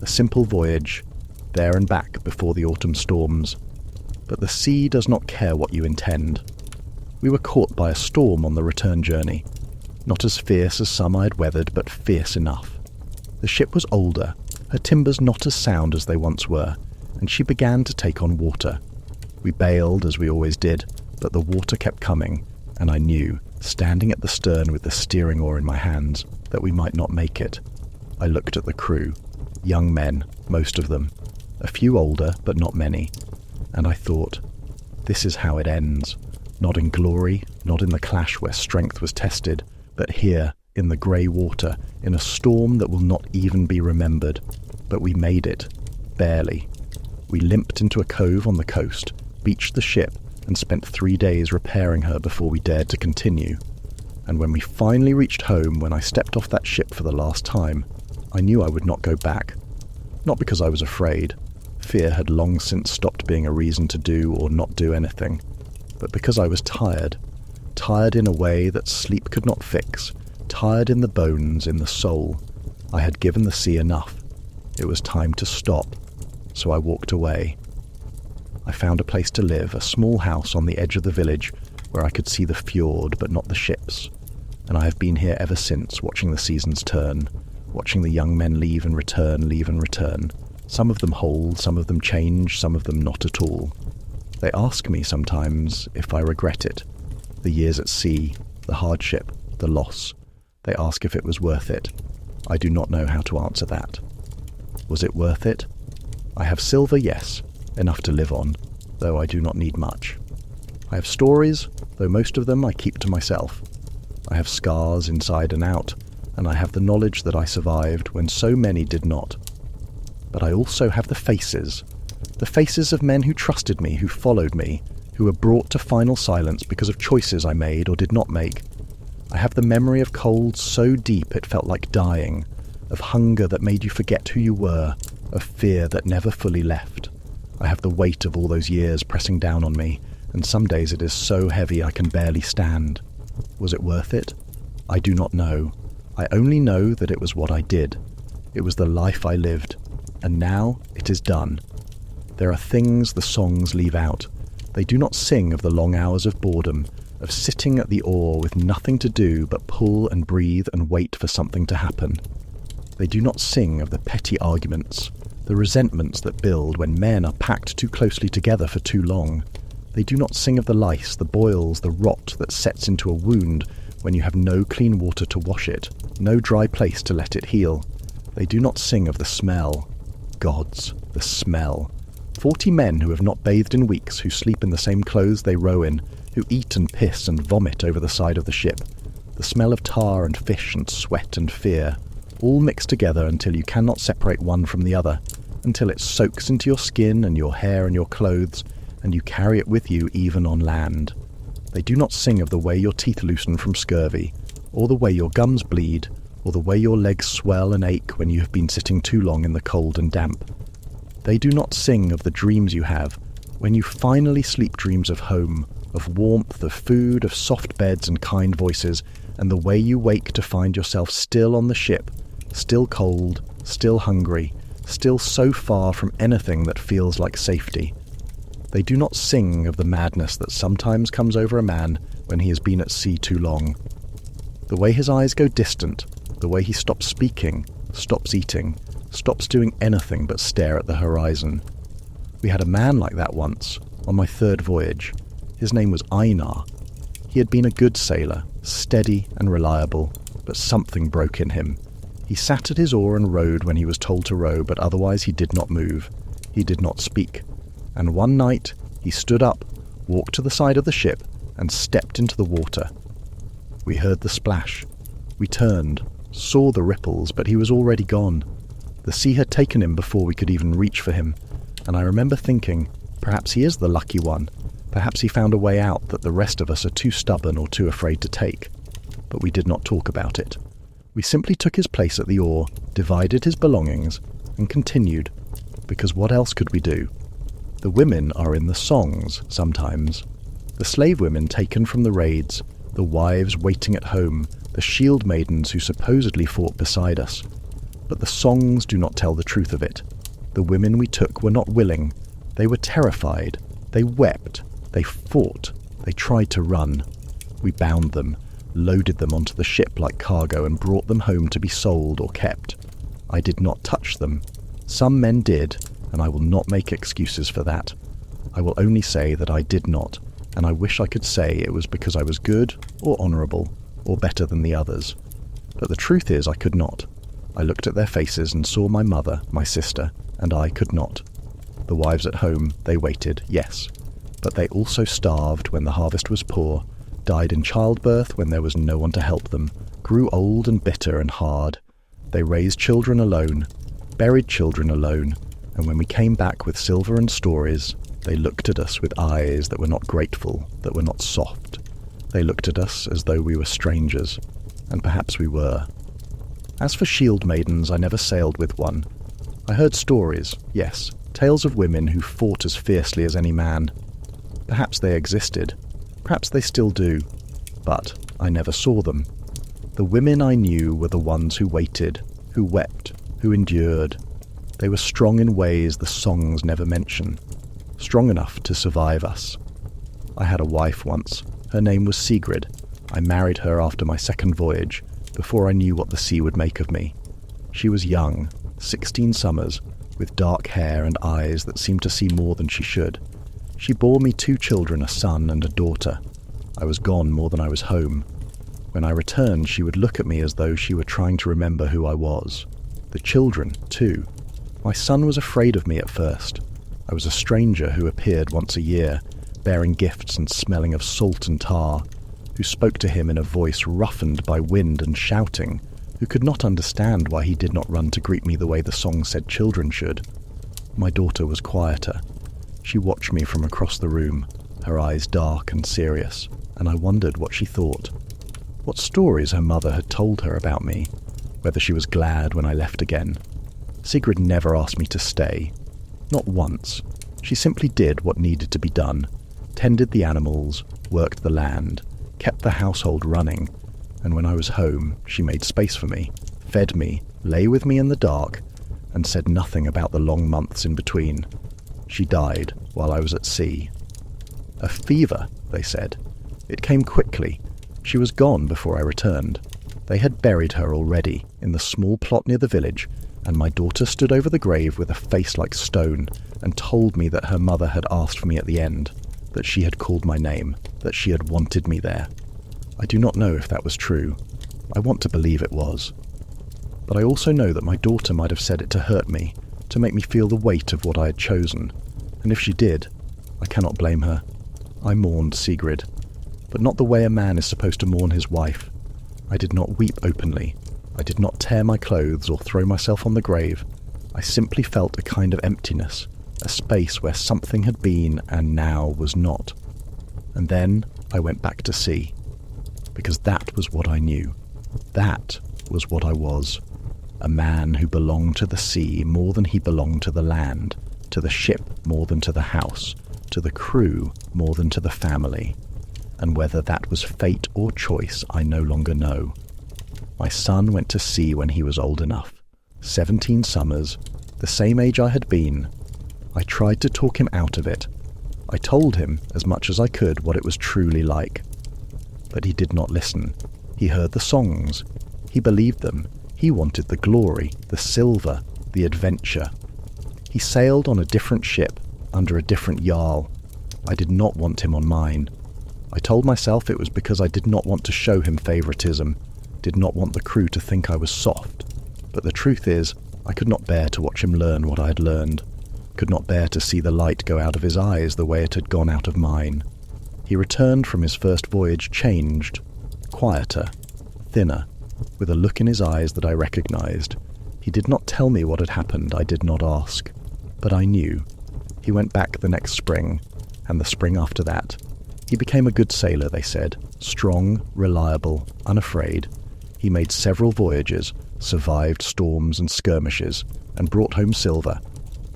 [SPEAKER 1] A simple voyage, there and back before the autumn storms. But the sea does not care what you intend. We were caught by a storm on the return journey. Not as fierce as some I had weathered, but fierce enough. The ship was older, her timbers not as sound as they once were, and she began to take on water. We bailed, as we always did, but the water kept coming, and I knew, standing at the stern with the steering oar in my hands, that we might not make it. I looked at the crew, young men, most of them, a few older, but not many, and I thought, this is how it ends. Not in glory, not in the clash where strength was tested, but here, in the grey water, in a storm that will not even be remembered. But we made it, barely. We limped into a cove on the coast, beached the ship, and spent 3 days repairing her before we dared to continue. And when we finally reached home, when I stepped off that ship for the last time, I knew I would not go back. Not because I was afraid. Fear had long since stopped being a reason to do or not do anything. But because I was tired. Tired in a way that sleep could not fix. Tired in the bones, in the soul. I had given the sea enough. It was time to stop. So I walked away. I found a place to live, a small house on the edge of the village where I could see the fjord but not the ships. And I have been here ever since, watching the seasons turn, watching the young men leave and return. Some of them hold, some of them change, some of them not at all. They ask me sometimes if I regret it. The years at sea, the hardship, the loss. They ask if it was worth it. I do not know how to answer that. Was it worth it? I have silver, yes, enough to live on, though I do not need much. I have stories, though most of them I keep to myself. I have scars inside and out, and I have the knowledge that I survived when so many did not. But I also have the faces of men who trusted me, who followed me, who were brought to final silence because of choices I made or did not make. I have the memory of cold so deep it felt like dying, of hunger that made you forget who you were, of fear that never fully left. I have the weight of all those years pressing down on me, and some days it is so heavy I can barely stand. Was it worth it? I do not know. I only know that it was what I did. It was the life I lived, and now it is done. There are things the songs leave out. They do not sing of the long hours of boredom, of sitting at the oar with nothing to do but pull and breathe and wait for something to happen. They do not sing of the petty arguments, the resentments that build when men are packed too closely together for too long. They do not sing of the lice, the boils, the rot that sets into a wound when you have no clean water to wash it, no dry place to let it heal. They do not sing of the smell. Gods, the smell. 40 men who have not bathed in weeks, who sleep in the same clothes they row in, who eat and piss and vomit over the side of the ship. The smell of tar and fish and sweat and fear, all mixed together until you cannot separate one from the other, until it soaks into your skin and your hair and your clothes, and you carry it with you even on land. They do not sing of the way your teeth loosen from scurvy, or the way your gums bleed, or the way your legs swell and ache when you have been sitting too long in the cold and damp. They do not sing of the dreams you have when you finally sleep dreams of home, of warmth, of food, of soft beds and kind voices, and the way you wake to find yourself still on the ship, still cold, still hungry, still so far from anything that feels like safety. They do not sing of the madness that sometimes comes over a man when he has been at sea too long. The way his eyes go distant, the way he stops speaking, stops eating, stops doing anything but stare at the horizon. We had a man like that once, on my third voyage. His name was Einar. He had been a good sailor, steady and reliable, but something broke in him. He sat at his oar and rowed when he was told to row, but otherwise he did not move. He did not speak. And one night he stood up, walked to the side of the ship, and stepped into the water. We heard the splash. We turned, saw the ripples, but he was already gone. The sea had taken him before we could even reach for him, and I remember thinking, perhaps he is the lucky one. Perhaps he found a way out that the rest of us are too stubborn or too afraid to take. But we did not talk about it. We simply took his place at the oar, divided his belongings, and continued, because what else could we do? The women are in the songs, sometimes. The slave women taken from the raids, the wives waiting at home, the shield maidens who supposedly fought beside us. But the songs do not tell the truth of it. The women we took were not willing. They were terrified. They wept. They fought. They tried to run. We bound them, loaded them onto the ship like cargo, and brought them home to be sold or kept. I did not touch them. Some men did, and I will not make excuses for that. I will only say that I did not, and I wish I could say it was because I was good or honourable or better than the others. But the truth is I could not. I looked at their faces and saw my mother, my sister, and I could not. The wives at home, they waited, yes, but they also starved when the harvest was poor, died in childbirth when there was no one to help them, grew old and bitter and hard. They raised children alone, buried children alone, and when we came back with silver and stories, they looked at us with eyes that were not grateful, that were not soft. They looked at us as though we were strangers, and perhaps we were. As for shield maidens, I never sailed with one. I heard stories, yes, tales of women who fought as fiercely as any man. Perhaps they existed, perhaps they still do, but I never saw them. The women I knew were the ones who waited, who wept, who endured. They were strong in ways the songs never mention, strong enough to survive us. I had a wife once. Her name was Sigrid. I married her after my second voyage, before I knew what the sea would make of me. She was young, 16 summers, with dark hair and eyes that seemed to see more than she should. She bore me 2 children, a son and a daughter. I was gone more than I was home. When I returned, she would look at me as though she were trying to remember who I was. The children, too. My son was afraid of me at first. I was a stranger who appeared once a year, bearing gifts and smelling of salt and tar, who spoke to him in a voice roughened by wind and shouting, who could not understand why he did not run to greet me the way the song said children should. My daughter was quieter. She watched me from across the room, her eyes dark and serious, and I wondered what she thought. What stories her mother had told her about me, whether she was glad when I left again. Sigrid never asked me to stay. Not once. She simply did what needed to be done, tended the animals, worked the land, kept the household running, and when I was home, she made space for me, fed me, lay with me in the dark, and said nothing about the long months in between. She died while I was at sea. A fever, they said. It came quickly. She was gone before I returned. They had buried her already in the small plot near the village, and my daughter stood over the grave with a face like stone and told me that her mother had asked for me at the end, that she had called my name, that she had wanted me there. I do not know if that was true. I want to believe it was. But I also know that my daughter might have said it to hurt me, to make me feel the weight of what I had chosen, and if she did, I cannot blame her. I mourned Sigrid, but not the way a man is supposed to mourn his wife. I did not weep openly. I did not tear my clothes or throw myself on the grave. I simply felt a kind of emptiness, a space where something had been and now was not. And then I went back to sea, because that was what I knew. That was what I was. A man who belonged to the sea more than he belonged to the land, to the ship more than to the house, to the crew more than to the family. And whether that was fate or choice, I no longer know. My son went to sea when he was old enough. 17 summers, the same age I had been. I tried to talk him out of it. I told him as much as I could what it was truly like. But he did not listen. He heard the songs. He believed them. He wanted the glory, the silver, the adventure. He sailed on a different ship, under a different jarl. I did not want him on mine. I told myself it was because I did not want to show him favoritism, did not want the crew to think I was soft. But the truth is, I could not bear to watch him learn what I had learned, could not bear to see the light go out of his eyes the way it had gone out of mine. He returned from his first voyage changed, quieter, thinner, with a look in his eyes that I recognized. He did not tell me what had happened, I did not ask. But I knew. He went back the next spring, and the spring after that. He became a good sailor, they said. Strong, reliable, unafraid. He made several voyages, survived storms and skirmishes, and brought home silver.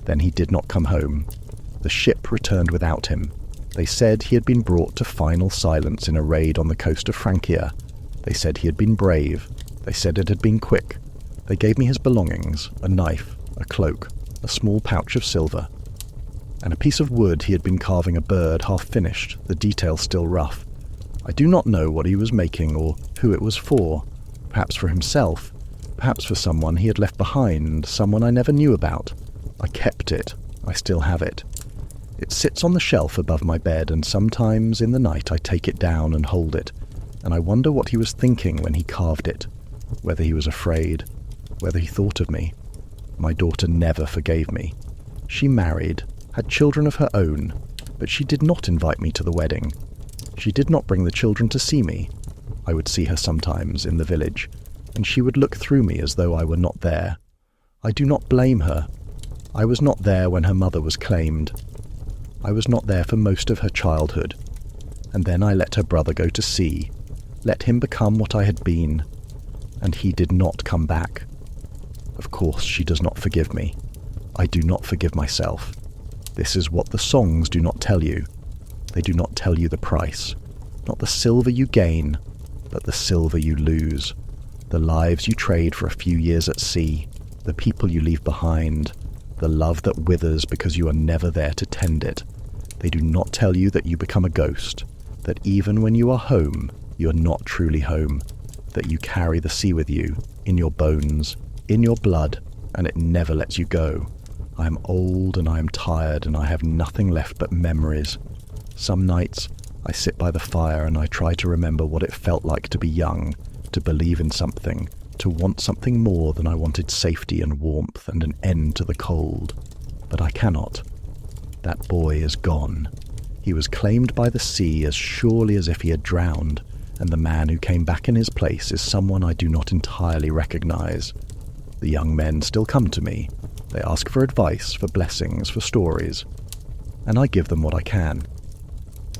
[SPEAKER 1] Then he did not come home. The ship returned without him. They said he had been brought to final silence in a raid on the coast of Francia. They said he had been brave. They said it had been quick. They gave me his belongings, a knife, a cloak, a small pouch of silver, and a piece of wood he had been carving a bird half finished, the details still rough. I do not know what he was making or who it was for. Perhaps for himself, perhaps for someone he had left behind, someone I never knew about. I kept it. I still have it. It sits on the shelf above my bed, and sometimes in the night I take it down and hold it, and I wonder what he was thinking when he carved it, whether he was afraid, whether he thought of me. My daughter never forgave me. She married, had children of her own, but she did not invite me to the wedding. She did not bring the children to see me. I would see her sometimes in the village, and she would look through me as though I were not there. I do not blame her. I was not there when her mother was claimed. I was not there for most of her childhood. And then I let her brother go to sea, let him become what I had been, and he did not come back. Of course she does not forgive me. I do not forgive myself. This is what the songs do not tell you. They do not tell you the price. Not the silver you gain, but the silver you lose. The lives you trade for a few years at sea. The people you leave behind. The love that withers because you are never there to tend it. They do not tell you that you become a ghost. That even when you are home, you are not truly home. That you carry the sea with you, in your bones, in your blood, and it never lets you go. I am old and I am tired and I have nothing left but memories. Some nights I sit by the fire and I try to remember what it felt like to be young, to believe in something, to want something more than I wanted safety and warmth and an end to the cold. But I cannot. That boy is gone. He was claimed by the sea as surely as if he had drowned, and the man who came back in his place is someone I do not entirely recognize. The young men still come to me. They ask for advice, for blessings, for stories, and I give them what I can.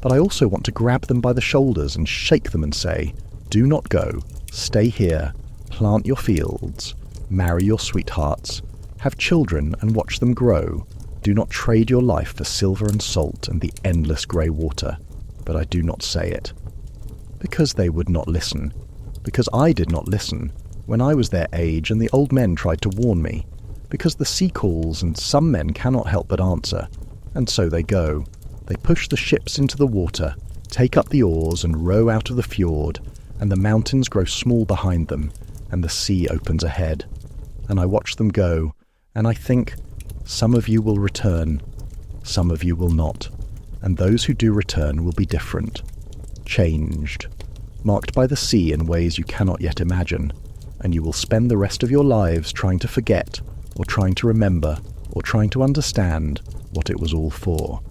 [SPEAKER 1] But I also want to grab them by the shoulders and shake them and say, do not go, stay here, plant your fields, marry your sweethearts, have children and watch them grow. Do not trade your life for silver and salt and the endless grey water. But I do not say it. Because they would not listen. Because I did not listen when I was their age and the old men tried to warn me. Because the sea calls and some men cannot help but answer. And so they go. They push the ships into the water, take up the oars and row out of the fjord, and the mountains grow small behind them, and the sea opens ahead. And I watch them go, and I think, some of you will return, some of you will not, and those who do return will be different, changed, marked by the sea in ways you cannot yet imagine, and you will spend the rest of your lives trying to forget, or trying to remember, or trying to understand what it was all for.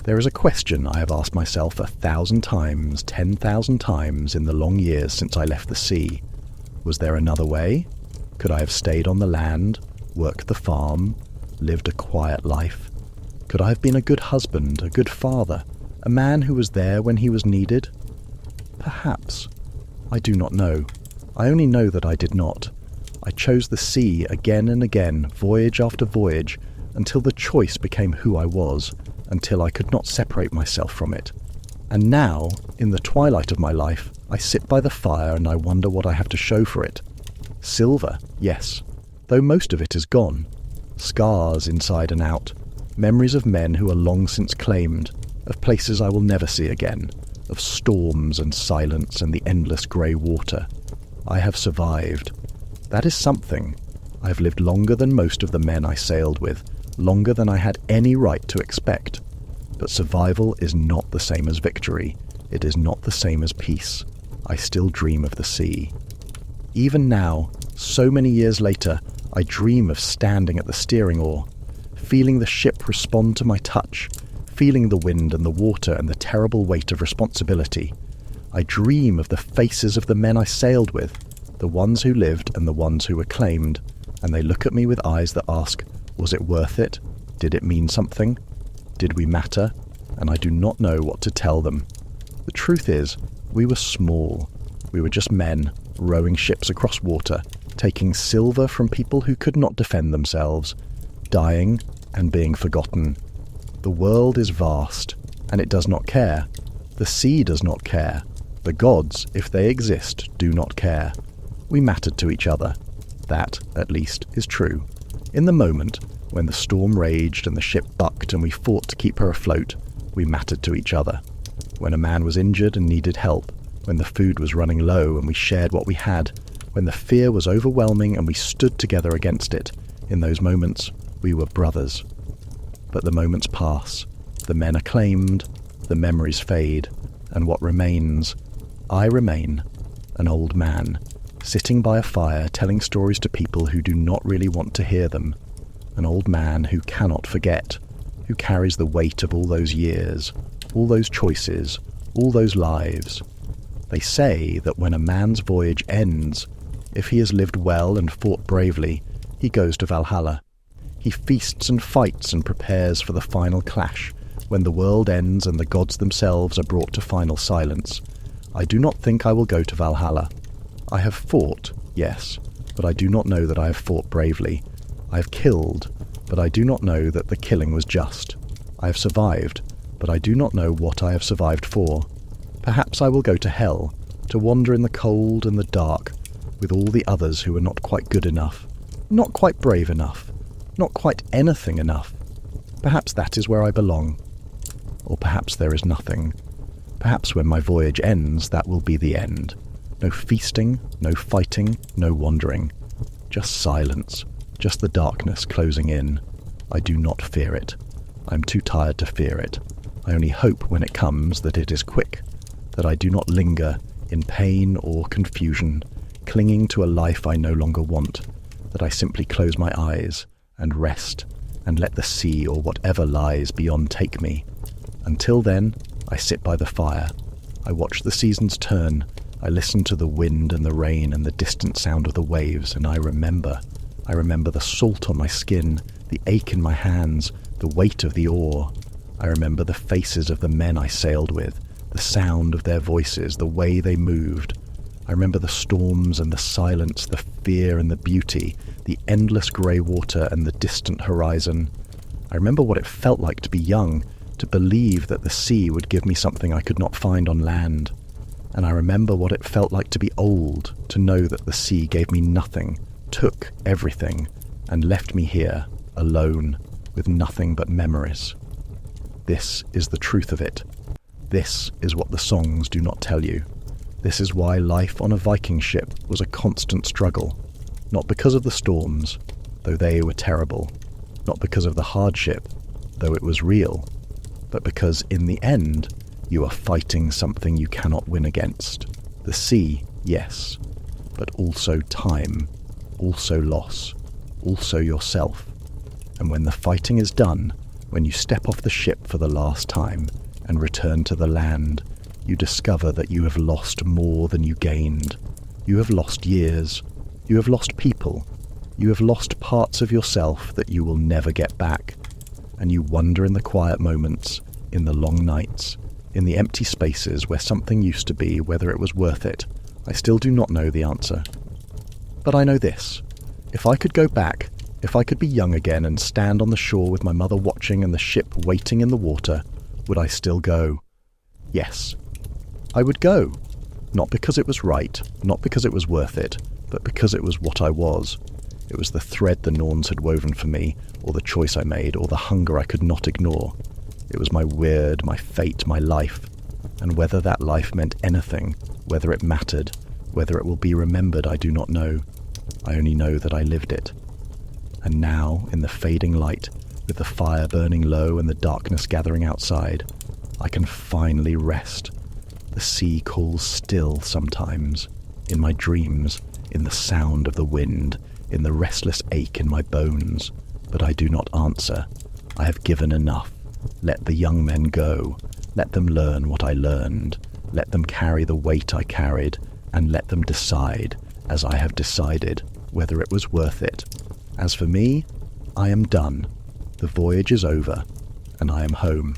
[SPEAKER 1] There is a question I have asked myself 1,000 times, 10,000 times in the long years since I left the sea. Was there another way? Could I have stayed on the land, worked the farm, lived a quiet life? Could I have been a good husband, a good father, a man who was there when he was needed? Perhaps. I do not know. I only know that I did not. I chose the sea again and again, voyage after voyage, until the choice became who I was, until I could not separate myself from it. And now, in the twilight of my life, I sit by the fire and I wonder what I have to show for it. Silver, yes, though most of it is gone. Scars inside and out, memories of men who are long since claimed, of places I will never see again, of storms and silence and the endless grey water. I have survived. That is something. I have lived longer than most of the men I sailed with, longer than I had any right to expect. But survival is not the same as victory. It is not the same as peace. I still dream of the sea. Even now, so many years later, I dream of standing at the steering oar, feeling the ship respond to my touch, feeling the wind and the water and the terrible weight of responsibility. I dream of the faces of the men I sailed with, the ones who lived and the ones who were claimed, and they look at me with eyes that ask, was it worth it? Did it mean something? Did we matter? And I do not know what to tell them. The truth is, we were small. We were just men, rowing ships across water, taking silver from people who could not defend themselves, dying and being forgotten. The world is vast, and it does not care. The sea does not care. The gods, if they exist, do not care. We mattered to each other. That, at least, is true. In the moment, when the storm raged and the ship bucked and we fought to keep her afloat, we mattered to each other. When a man was injured and needed help, when the food was running low and we shared what we had, when the fear was overwhelming and we stood together against it, in those moments, we were brothers. But the moments pass, the men are claimed, the memories fade, and what remains? I remain, an old man, sitting by a fire telling stories to people who do not really want to hear them. An old man who cannot forget, who carries the weight of all those years, all those choices, all those lives. They say that when a man's voyage ends, if he has lived well and fought bravely, he goes to Valhalla. He feasts and fights and prepares for the final clash, when the world ends and the gods themselves are brought to final silence. I do not think I will go to Valhalla. I have fought, yes, but I do not know that I have fought bravely. I have killed, but I do not know that the killing was just. I have survived, but I do not know what I have survived for. Perhaps I will go to hell, to wander in the cold and the dark, with all the others who are not quite good enough, not quite brave enough, not quite anything enough. Perhaps that is where I belong. Or perhaps there is nothing. Perhaps when my voyage ends, that will be the end. No feasting, no fighting, no wandering. Just silence, just the darkness closing in. I do not fear it. I am too tired to fear it. I only hope when it comes that it is quick, that I do not linger in pain or confusion, clinging to a life I no longer want, that I simply close my eyes and rest and let the sea or whatever lies beyond take me. Until then, I sit by the fire. I watch the seasons turn. I listen to the wind and the rain and the distant sound of the waves, and I remember the salt on my skin, the ache in my hands, the weight of the oar. I remember the faces of the men I sailed with, the sound of their voices, the way they moved. I remember the storms and the silence, the fear and the beauty, the endless grey water and the distant horizon. I remember what it felt like to be young, to believe that the sea would give me something I could not find on land. And I remember what it felt like to be old, to know that the sea gave me nothing, took everything, and left me here, alone, with nothing but memories. This is the truth of it. This is what the songs do not tell you. This is why life on a Viking ship was a constant struggle, not because of the storms, though they were terrible, not because of the hardship, though it was real, but because in the end, you are fighting something you cannot win against. The sea, yes, but also time, also loss, also yourself. And when the fighting is done, when you step off the ship for the last time and return to the land, you discover that you have lost more than you gained. You have lost years. You have lost people. You have lost parts of yourself that you will never get back, and you wonder in the quiet moments, in the long nights, in the empty spaces where something used to be, whether it was worth it. I still do not know the answer. But I know this. If I could go back, if I could be young again and stand on the shore with my mother watching and the ship waiting in the water, would I still go? Yes. I would go. Not because it was right, not because it was worth it, but because it was what I was. It was the thread the Norns had woven for me, or the choice I made, or the hunger I could not ignore. It was my weird, my fate, my life. And whether that life meant anything, whether it mattered, whether it will be remembered, I do not know. I only know that I lived it. And now, in the fading light, with the fire burning low and the darkness gathering outside, I can finally rest. The sea calls still sometimes, in my dreams, in the sound of the wind, in the restless ache in my bones. But I do not answer. I have given enough. Let the young men go. Let them learn what I learned. Let them carry the weight I carried, and let them decide, as I have decided, whether it was worth it. As for me, I am done. The voyage is over, and I am home.